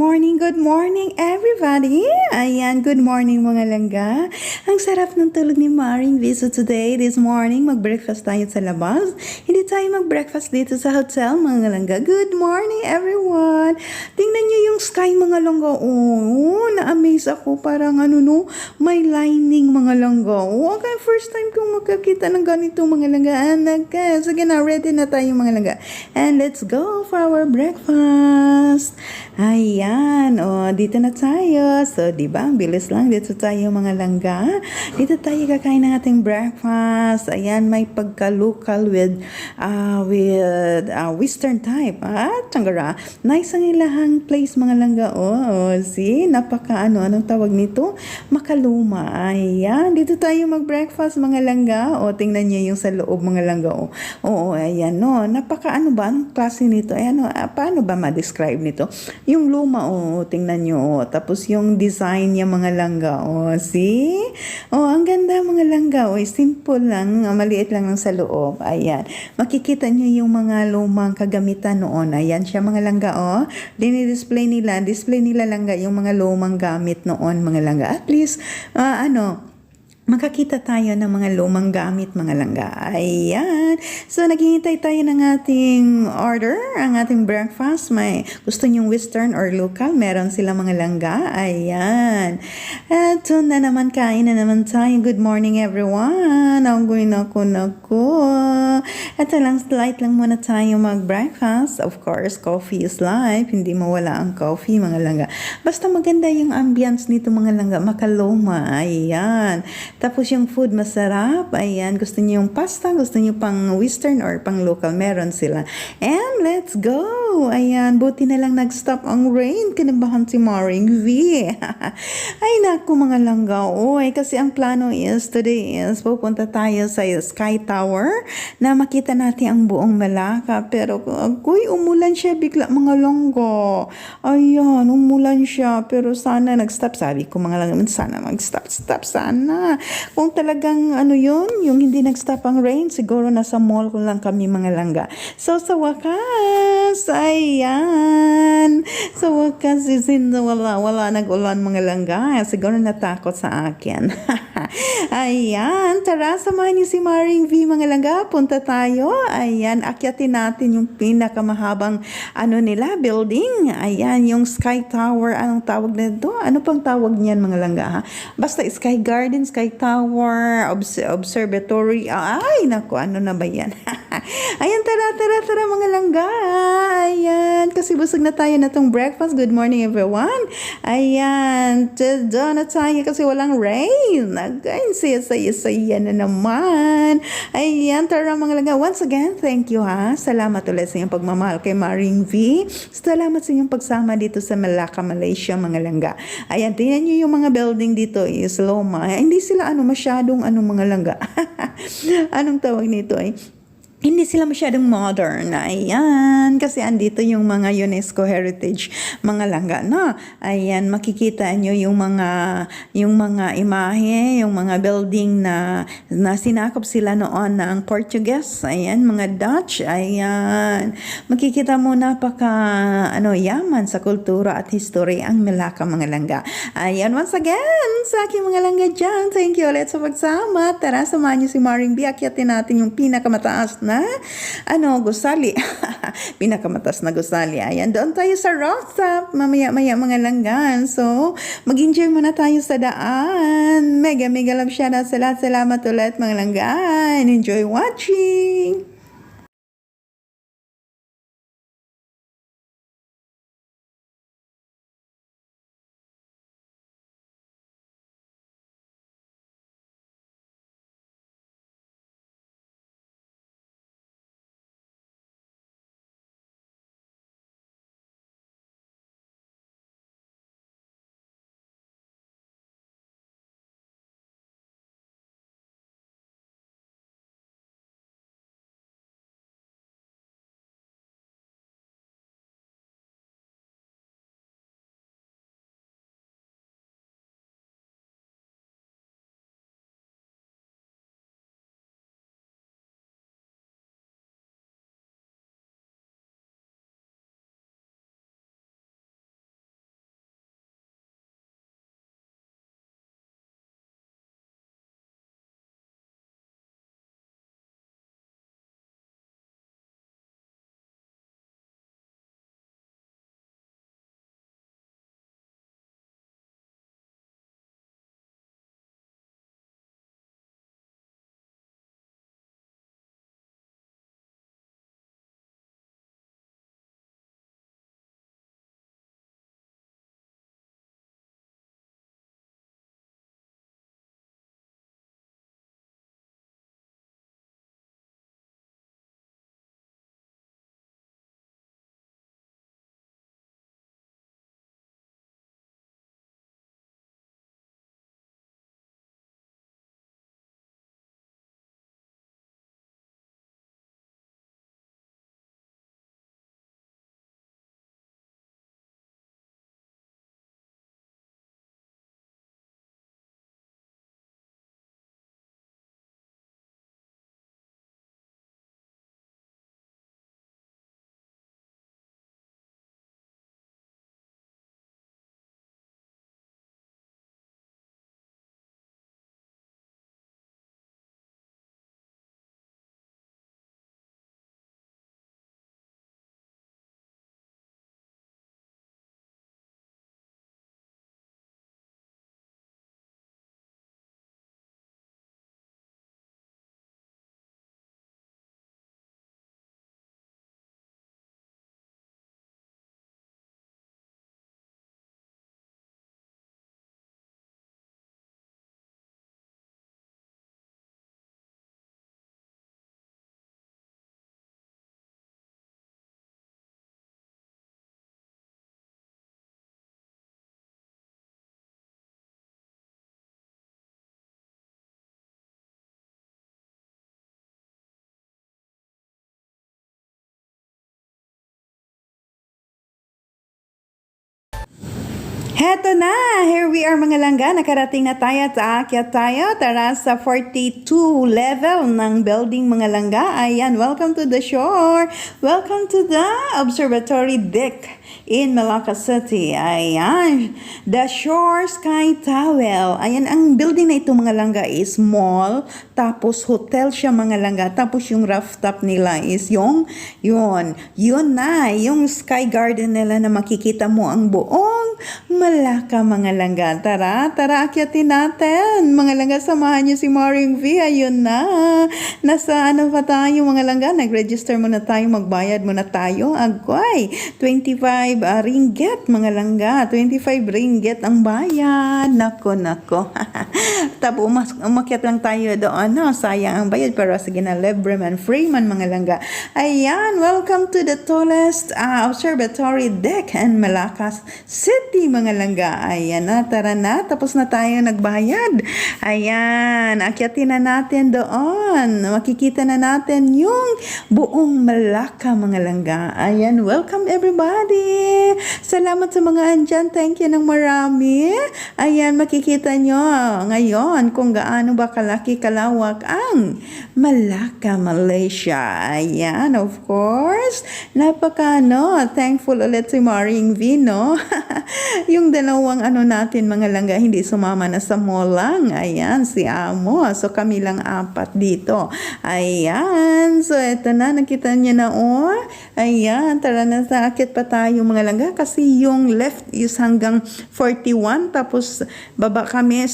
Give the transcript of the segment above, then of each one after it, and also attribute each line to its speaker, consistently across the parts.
Speaker 1: good morning everybody! Ayan, good morning mga langga. Ang sarap ng tulog ni Maring V. So today, this morning, mag-breakfast tayo sa labas. Hindi tayo mag-breakfast dito sa hotel mga langga. Good morning everyone! Tingnan nyo yung sky mga langga. Oh, na-amaze ako. Parang may lining mga langga. Oh, okay, first time kong makakita ng ganito mga langga. Sige na, ready na tayo mga langga. And let's go for our breakfast. Ayan, dito na tayo. So, di ba? Bilis lang. Dito tayo mga langga. Dito tayo kakain ng ating breakfast. Ayan, may pagka-local with Western type. Tanggara. Nice ang ilahang place mga langga. See? Anong tawag nito? Makaluma. Ayan, dito tayo mag-breakfast mga langga. Tingnan niyo yung sa loob mga langga. Ayan, anong klase nito? Ayan, paano ba ma-describe nito? Yung luma, tingnan nyo, tapos yung design niya mga langga, see? Ang ganda mga langga, simple lang, maliit lang sa loob, ayan. Makikita nyo yung mga lumang kagamitan noon, ayan siya mga langga, display nila langga yung mga lumang gamit noon mga langga. At least, makakita tayo ng mga lumang gamit mga langga. Ayan. So, naghihintay tayo ng ating order, ang ating breakfast. May gusto nyong western or local, meron sila mga langga. Ayan. At na naman, kain na naman tayo. Good morning everyone. Ang going ako. Ito lang, slight lang muna tayo mag-breakfast. Of course, coffee is life. Hindi mawala ang coffee mga langga. Basta maganda yung ambience nito mga langga. Makaluma. Ayan. Tapos yung food masarap, ayan, gusto niyo yung pasta, gusto niyo pang western or pang local, meron sila. And let's go! Ayan, buti na lang nag-stop ang rain, kinabahan si Maring V. Ay naku mga langga, kasi ang plano is, today is, pupunta tayo sa Sky Tower na makita natin ang buong Malacca. Pero, umulan siya bigla mga langga. Ayan, umulan siya, pero sana nag-stop. Sabi ko mga langga, sana mag-stop sana. Kung talagang yung hindi nag-stop ang rain, siguro nasa mall ko lang kami mga langga. So sa wakas, ayan. Sa wakas, wala nag-ulan mga langga. Siguro natakot sa akin. Ayan, tara, samahan niyo si Maring V mga langga. Punta tayo. Ayan, akyatin natin yung pinakamahabang building. Ayan, yung Sky Tower. Anong tawag nito? Ano pang tawag niyan mga langga? Basta Sky Garden, Sky Tower, Observatory. Ay, naku, ano na ba yan? Ayan, tara mga langga. Ayan, kasi busog na tayo na tong breakfast. Good morning everyone. Ayan, doon na tayo kasi walang rain. Again, saya na naman. Ayan, tara mga langga. Once again, thank you Salamat ulit sa inyong pagmamahal kay Maring V. Salamat sa inyong pagsama dito sa Malacca, Malaysia mga langga. Ayan, tingnan nyo yung mga building dito is Loma. Hindi sila masyadong mga langga. Anong tawag nito hindi sila masyadong modern. Ayan. Kasi andito yung mga UNESCO Heritage mga langga. Ayan. Makikita nyo yung mga imahe, yung mga building na sinakop sila noon ng Portuguese. Ayan. Mga Dutch. Ayan. Makikita mo yaman sa kultura at history ang Malacca mga langga. Ayan. Once again, sa aking mga langga dyan. Thank you ulit sa pagsama. Tara, samahan nyo si Maring B. Akyatin natin yung pinakamataas na gusali. Pinakamataas na gusali. Ayan, doon tayo sa rooftop. Mamaya mga langgan. So, mag-enjoy muna tayo sa daan. Mega love shout out sa lahat. Salamat ulit mga langgan. Enjoy watching. Heto na! Here we are mga langga. Nakarating na tayo at aakyat tayo. Tara sa 42 level ng building mga langga. Ayan, welcome to the shore. Welcome to the observatory deck in Malacca City. Ayan, the Shore Sky Tower. Ayan, ang building na ito mga langga is mall. Tapos hotel siya mga langga. Tapos yung rooftop nila is yun na, yung sky garden nila na makikita mo ang buong Malacca mga langga. Tara, akyatin natin. Mga langga, samahan niyo si Maring V. Ayun na. Nasa ano pa tayo mga langga? Nag-register muna tayo, magbayad muna tayo. Agway, 25 ringgit mga langga. 25 ringgit ang bayad. Nako. Tabo, umakyat lang tayo doon. No? Sayang ang bayad, pero sige na, libre man, free man mga langga. Ayan, welcome to the tallest observatory deck in Malacca City mga langga. Ayan na, tara na. Tapos na tayo nagbayad. Ayan, akyatin na natin doon. Makikita na natin yung buong Malacca mga langga. Ayan, welcome everybody. Salamat sa mga andyan. Thank you ng marami. Ayan, makikita nyo ngayon kung gaano ba kalaki kalawak ang Malacca, Malaysia. Ayan, of course. Thankful ulit si Maring V, no? Yung dalawang natin mga langga hindi sumama na sa mall lang. Ayan, si Amo. So kami lang apat dito. Ayan. So eto na, nakita niya na Ayan, tara na, sa akit pa tayo mga langga kasi yung left is hanggang 41 tapos baba kami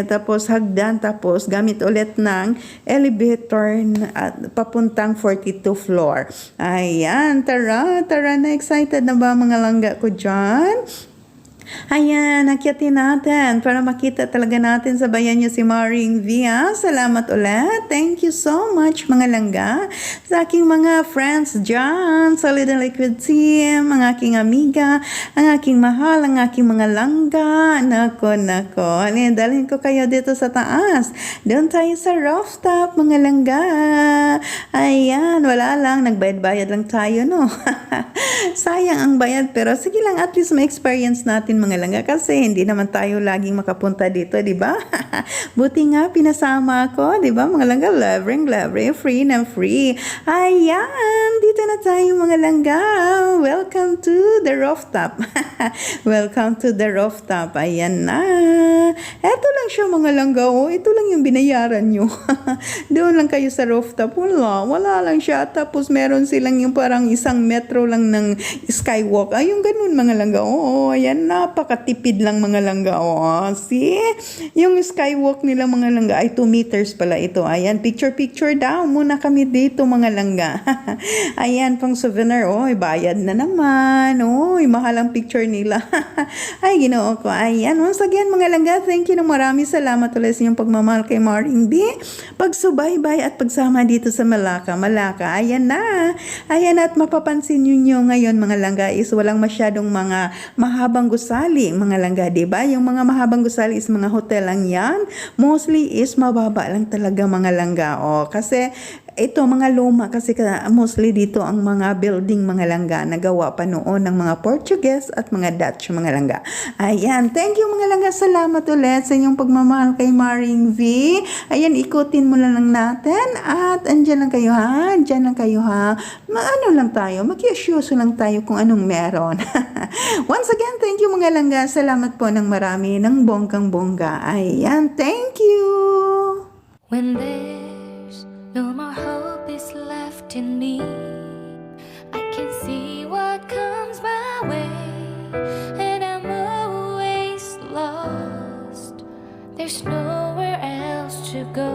Speaker 1: tapos hagdan tapos gamit ulit ng elevator at papuntang 42 floor. Ayan, tara na, excited na ba mga langga ko dyan? Ayan, akyatin natin para makita talaga natin sa bayan niyo si Maring V. Salamat ulit. Thank you so much mga langga. Sa aking mga friends dyan, Solid and Liquid Team, ang aking amiga, ang aking mahal, ang aking mga langga. Nako. Dalhin ko kayo dito sa taas. Doon tayo sa rooftop mga langga. Ayan, wala lang. Nagbayad-bayad lang tayo, no? Sayang ang bayad, pero sige lang, at least ma-experience natin mga langga kasi hindi naman tayo laging makapunta dito, di ba? Buti nga pinasama ako, di ba mga langga? Lovering, free na free. Ayan, dito na tayo mga langga. Welcome to the rooftop. Welcome to the rooftop. Ayan na. Eto lang siya mga langga. Ito lang yung binayaran nyo. Doon lang kayo sa rooftop. Wala lang siya. Tapos meron silang yung parang 1 metro lang ng skywalk. Yung ganun mga langga. Ayan, napakatipid lang mga langga. See? Yung skywalk nila mga langga ay 2 meters pala ito. Ayan, picture daw muna kami dito mga langga. Ayan, pang souvenir. Bayad na naman. Mahal ang picture nila. Ay, ginoo ko. Ayan, once again mga langga, thank you ng marami. Salamat ulit sa inyong pagmamahal kay Maring B. Pagsubaybay at pagsama dito sa Malacca. Ayan na. Ayan, at mapapansin nyo ngayon mga langga is walang masyadong mga mahabang gusali mga langga, diba? Yung mga mahabang gusali is mga hotel lang yan. Mostly is mababa lang talaga mga langga. Kasi ito mga luma kasi mostly dito ang mga building mga langga nagawa pa noon ng mga Portuguese at mga Dutch mga langga. Ayan, thank you mga langga. Salamat ulit sa inyong pagmamahal kay Maring V. Ayan, ikutin mo lang natin at andyan lang kayo ha. Lang tayo, makiasyoso lang tayo kung anong meron. Once again, thank you mga langga. Salamat po ng marami ng bonggang-bongga. Ayan, thank you.
Speaker 2: When there's no more hope is left in me, I can see what comes my way, and I'm always lost. There's nowhere else to go.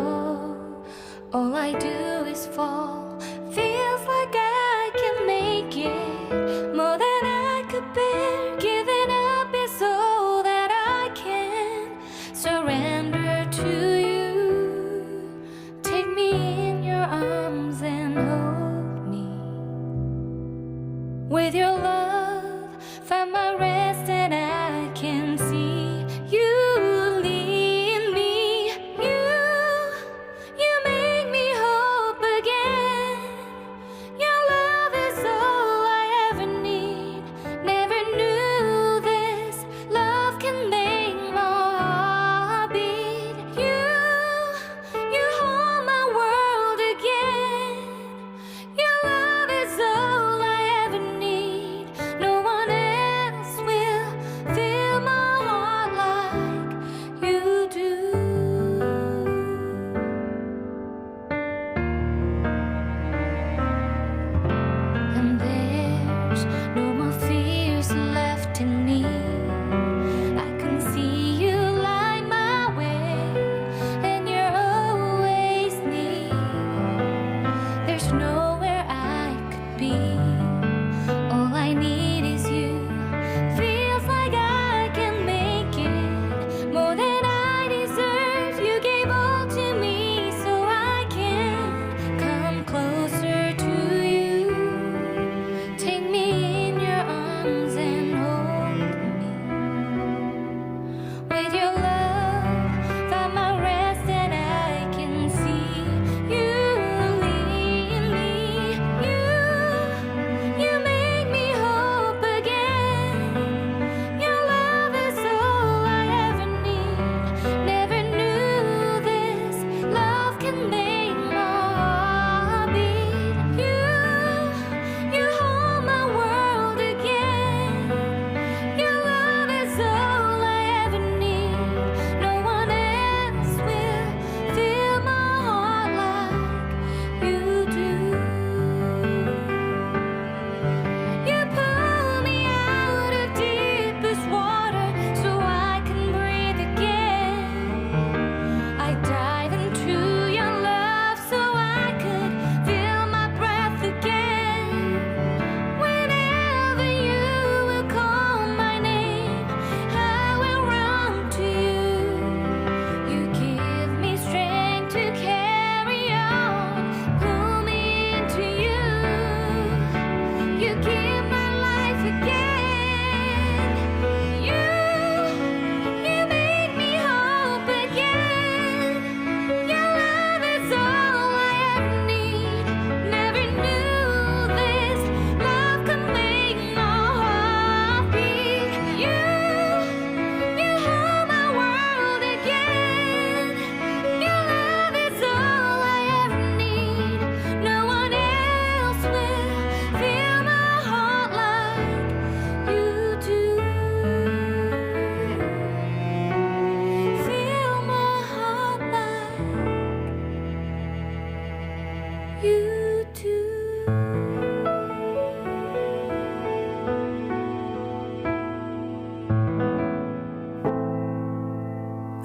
Speaker 2: All I do is fall. Feels like I can make it more than I could bear. Giving up is all that I can surrender to you. Take me in your arms and hold me. With your love, find my rest and I can see you lead me. You make me hope again. Your love is all I ever need. Never knew this love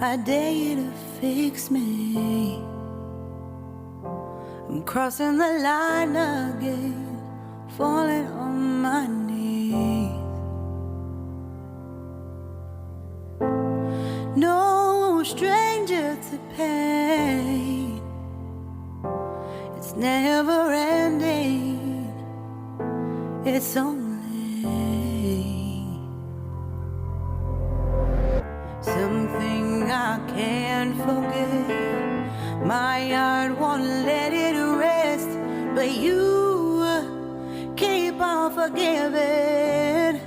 Speaker 3: I dare you to fix me. I'm crossing the line again, falling on my knees. No stranger to pain, it's never ending, it's only something I can't forget. My heart won't let it rest, but you keep on forgiving.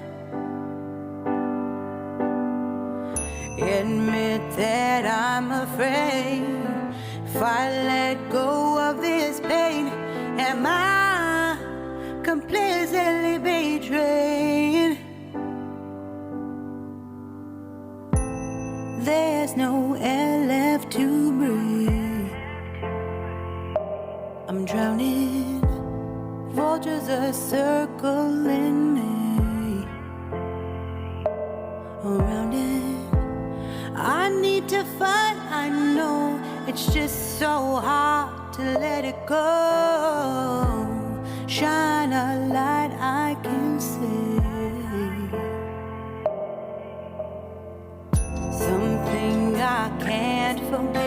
Speaker 3: Admit that I'm afraid. If I let go of this pain, am I completely betrayed? There's no air left to breathe. I'm drowning, vultures are circling me. Around it, I need to fight. I know it's just so hard to let it go. Shine a light I can see. Something I can't forget.